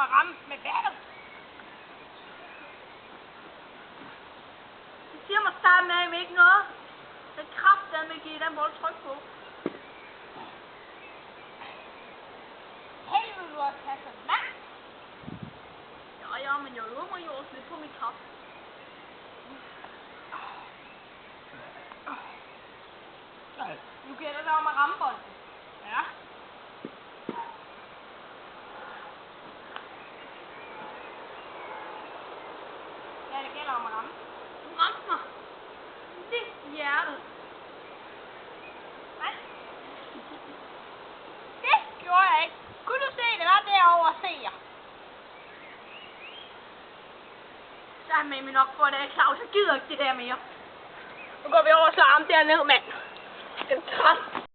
om at ramme med vandet. Det siger mig starte med, at ikke noget. Det er kraftedeme ikke i den bold tryk på. Helvede, du har taget så langt. Ja, men jeg øver mig jo også lidt på min kraft. Nu gælder det om at ramme bolden. Ja. Ja, det gælder om at ramme. Du ramte mig. Lige i hjertet. Nej. Det gjorde jeg ikke. Kunne du se, det var derovre og se jer? Så er med mig nok for det, Claus. Jeg gider ikke det der mere. Nu går vi over og slår arm derned, mand. Den træt.